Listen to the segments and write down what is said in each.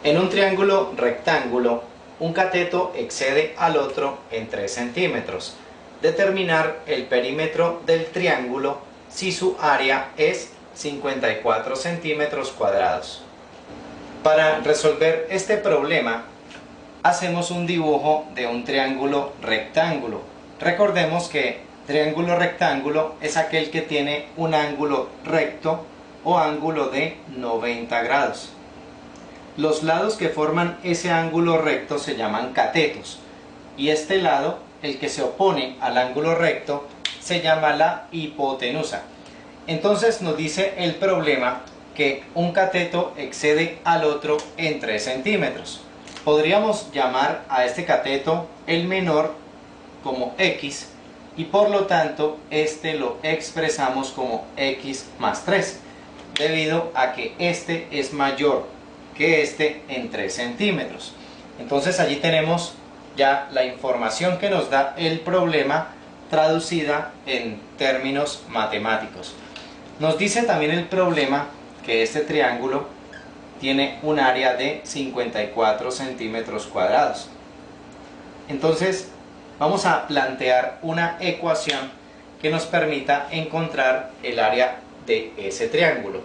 En un triángulo rectángulo, un cateto excede al otro en 3 centímetros. Determinar el perímetro del triángulo si su área es 54 centímetros cuadrados. Para resolver este problema, hacemos un dibujo de un triángulo rectángulo. Recordemos que triángulo rectángulo es aquel que tiene un ángulo recto o ángulo de 90 grados. Los lados que forman ese ángulo recto se llaman catetos y este lado, el que se opone al ángulo recto, se llama la hipotenusa. Entonces nos dice el problema que un cateto excede al otro en 3 centímetros. Podríamos llamar a este cateto el menor como X y por lo tanto este lo expresamos como X más 3 debido a que este es mayor que este en 3 centímetros. Entonces allí tenemos ya la información que nos da el problema traducida en términos matemáticos. Nos dice también el problema que este triángulo tiene un área de 54 centímetros cuadrados. Entonces vamos a plantear una ecuación que nos permita encontrar el área de ese triángulo.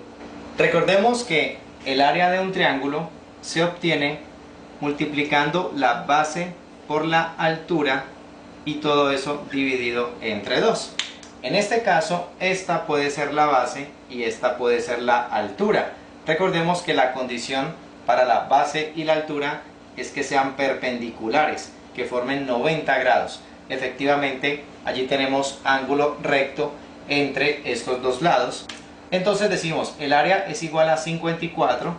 Recordemos que el área de un triángulo se obtiene multiplicando la base por la altura y todo eso dividido entre 2. En este caso, esta puede ser la base y esta puede ser la altura. Recordemos que la condición para la base y la altura es que sean perpendiculares, que formen 90 grados. Efectivamente, allí tenemos ángulo recto entre estos dos lados. Entonces decimos, el área es igual a 54,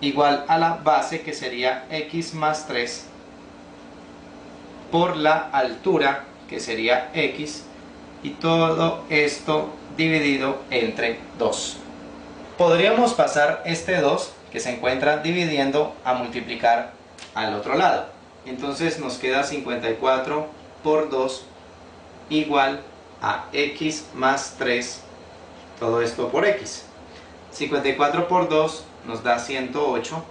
igual a la base que sería X más 3, por la altura que sería X, y todo esto dividido entre 2. Podríamos pasar este 2 que se encuentra dividiendo a multiplicar al otro lado. Entonces nos queda 54 por 2 igual a X más 3, todo esto por X. 54 por 2 nos da 108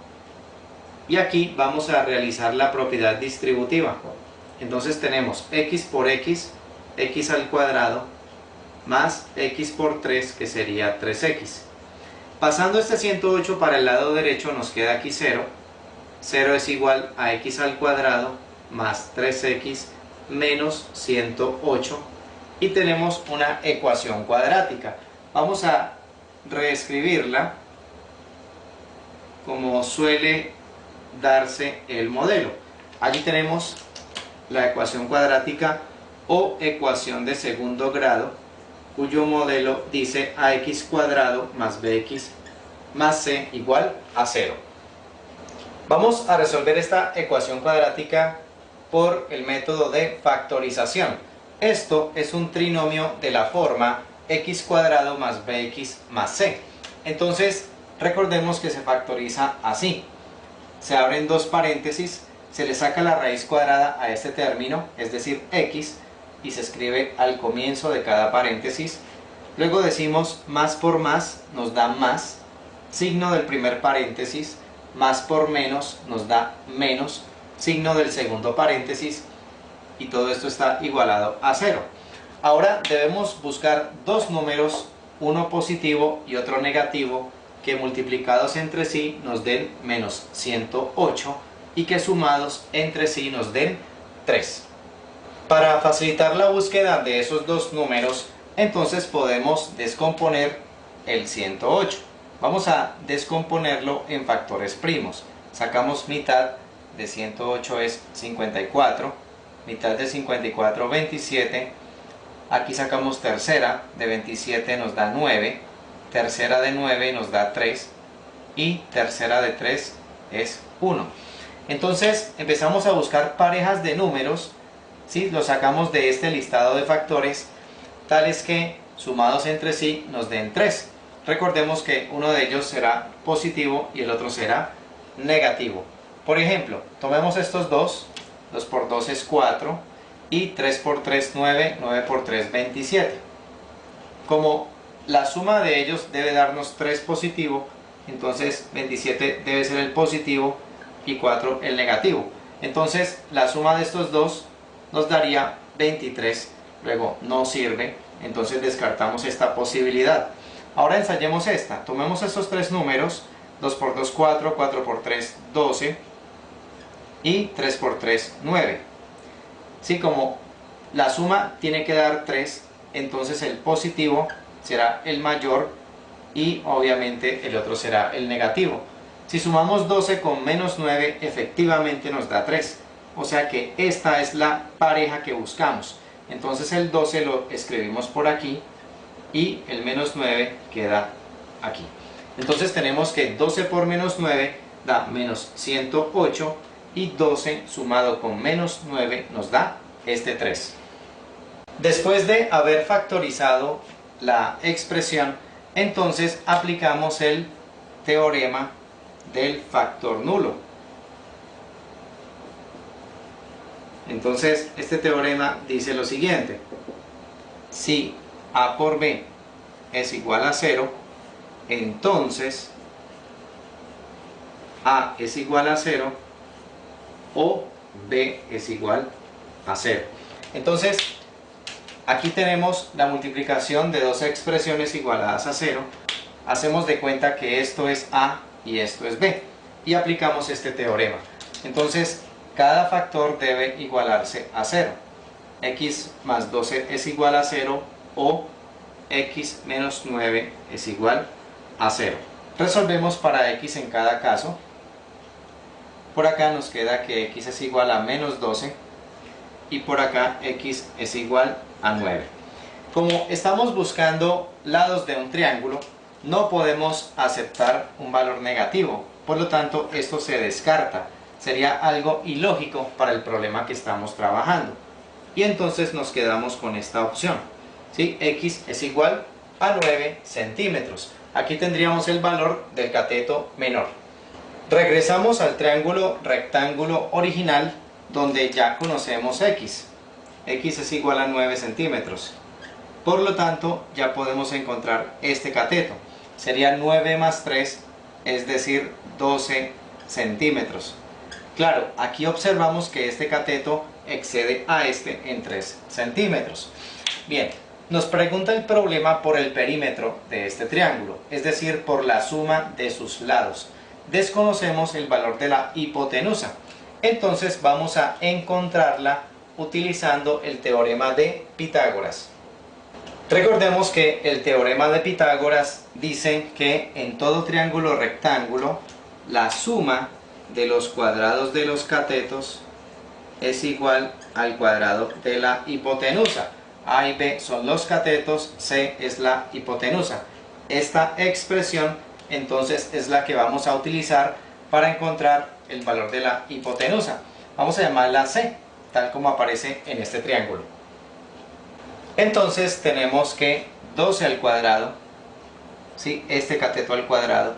y aquí vamos a realizar la propiedad distributiva. Entonces tenemos X por X, X al cuadrado, más X por 3 que sería 3X. Pasando este 108 para el lado derecho nos queda aquí 0. 0 es igual a X al cuadrado más 3X menos 108 y tenemos una ecuación cuadrática. Vamos a reescribirla como suele darse el modelo. Allí tenemos la ecuación cuadrática o ecuación de segundo grado, cuyo modelo dice ax cuadrado más bx más c igual a 0. Vamos a resolver esta ecuación cuadrática por el método de factorización. Esto es un trinomio de la forma x cuadrado más bx más c. Entonces recordemos que se factoriza así. Se abren dos paréntesis, se le saca la raíz cuadrada a este término, es decir x, y se escribe al comienzo de cada paréntesis. Luego decimos más por más nos da más, signo del primer paréntesis, más por menos nos da menos, signo del segundo paréntesis, y todo esto está igualado a 0. Ahora debemos buscar dos números, uno positivo y otro negativo, que multiplicados entre sí nos den menos 108 y que sumados entre sí nos den 3. Para facilitar la búsqueda de esos dos números, entonces podemos descomponer el 108. Vamos a descomponerlo en factores primos. Sacamos mitad de 108 es 54, mitad de 54 27, aquí sacamos tercera de 27 nos da 9, tercera de 9 nos da 3 y tercera de 3 es 1. Entonces empezamos a buscar parejas de números, ¿sí? Los sacamos de este listado de factores tales que sumados entre sí nos den 3. Recordemos que uno de ellos será positivo y el otro será negativo. Por ejemplo, tomemos estos dos, 2 por 2 es 4 y 3 por 3 9, 9 por 3 27. Como la suma de ellos debe darnos 3 positivo, entonces 27 debe ser el positivo y 4 el negativo. Entonces la suma de estos dos nos daría 23, luego no sirve, entonces descartamos esta posibilidad. Ahora ensayemos esta, tomemos estos tres números, 2 por 2 4, 4 por 3 12 y 3 por 3 9. Sí, como la suma tiene que dar 3, entonces el positivo será el mayor y obviamente el otro será el negativo. Si sumamos 12 con menos 9, efectivamente nos da 3. O sea que esta es la pareja que buscamos. Entonces el 12 lo escribimos por aquí y el menos 9 queda aquí. Entonces tenemos que 12 por menos 9 da menos 108 y 12 sumado con menos 9 nos da este 3. Después de haber factorizado la expresión, entonces aplicamos el teorema del factor nulo. Entonces este teorema dice lo siguiente: si A por B es igual a 0, entonces A es igual a 0 o B es igual a 0. Entonces aquí tenemos la multiplicación de dos expresiones igualadas a 0. Hacemos de cuenta que esto es A y esto es B y aplicamos este teorema. Entonces cada factor debe igualarse a 0. X más 12 es igual a 0 o X menos 9 es igual a 0. Resolvemos para X en cada caso. Por acá nos queda que X es igual a menos 12 y por acá X es igual a 9. Como estamos buscando lados de un triángulo, no podemos aceptar un valor negativo, por lo tanto esto se descarta. Sería algo ilógico para el problema que estamos trabajando. Y entonces nos quedamos con esta opción. ¿Sí? X es igual a 9 centímetros. Aquí tendríamos el valor del cateto menor. Regresamos al triángulo rectángulo original donde ya conocemos X. X es igual a 9 centímetros. Por lo tanto, ya podemos encontrar este cateto. Sería 9 más 3, es decir, 12 centímetros. Claro, aquí observamos que este cateto excede a este en 3 centímetros. Bien, nos pregunta el problema por el perímetro de este triángulo, es decir, por la suma de sus lados. Desconocemos el valor de la hipotenusa, entonces vamos a encontrarla utilizando el teorema de Pitágoras. Recordemos que el teorema de Pitágoras dice que en todo triángulo rectángulo la suma de los cuadrados de los catetos es igual al cuadrado de la hipotenusa. A y B son los catetos, C es la hipotenusa. Esta expresión entonces es la que vamos a utilizar para encontrar el valor de la hipotenusa. Vamos a llamarla C, tal como aparece en este triángulo. Entonces tenemos que 12 al cuadrado, ¿sí? Este cateto al cuadrado,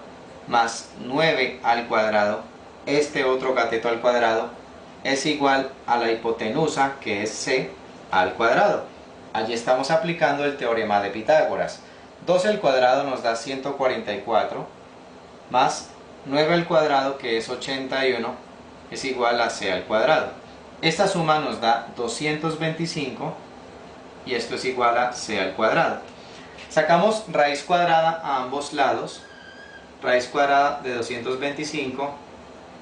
más 9 al cuadrado, este otro cateto al cuadrado, es igual a la hipotenusa, que es C al cuadrado. Allí estamos aplicando el teorema de Pitágoras. 12 al cuadrado nos da 144, más 9 al cuadrado, que es 81, es igual a C al cuadrado. Esta suma nos da 225 y esto es igual a C al cuadrado. Sacamos raíz cuadrada a ambos lados. Raíz cuadrada de 225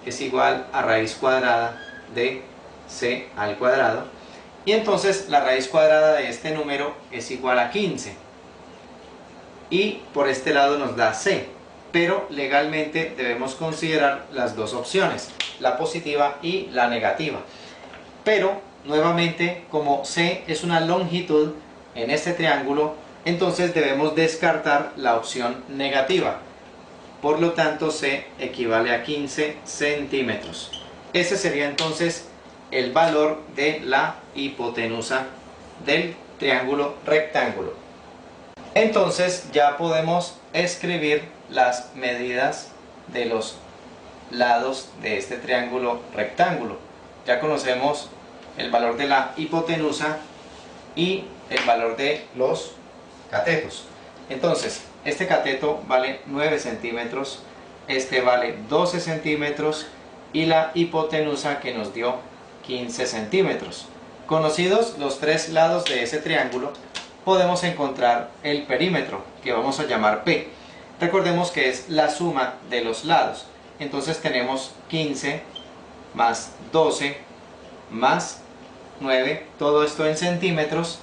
es igual a raíz cuadrada de C al cuadrado. Y entonces la raíz cuadrada de este número es igual a 15. Y por este lado nos da C. Pero legalmente debemos considerar las dos opciones, la positiva y la negativa. Pero nuevamente, como C es una longitud en este triángulo, entonces debemos descartar la opción negativa. Por lo tanto, C equivale a 15 centímetros. Ese sería entonces el valor de la hipotenusa del triángulo rectángulo. Entonces ya podemos escribir las medidas de los lados de este triángulo rectángulo. Ya conocemos el valor de la hipotenusa y el valor de los catetos. Entonces, este cateto vale 9 centímetros, este vale 12 centímetros y la hipotenusa que nos dio 15 centímetros. Conocidos los tres lados de ese triángulo, podemos encontrar el perímetro, que vamos a llamar P. Recordemos que es la suma de los lados. Entonces tenemos 15 más 12 más 9, todo esto en centímetros,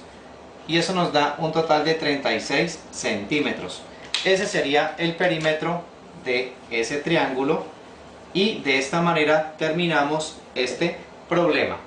y eso nos da un total de 36 centímetros. Ese sería el perímetro de ese triángulo, y de esta manera terminamos este problema.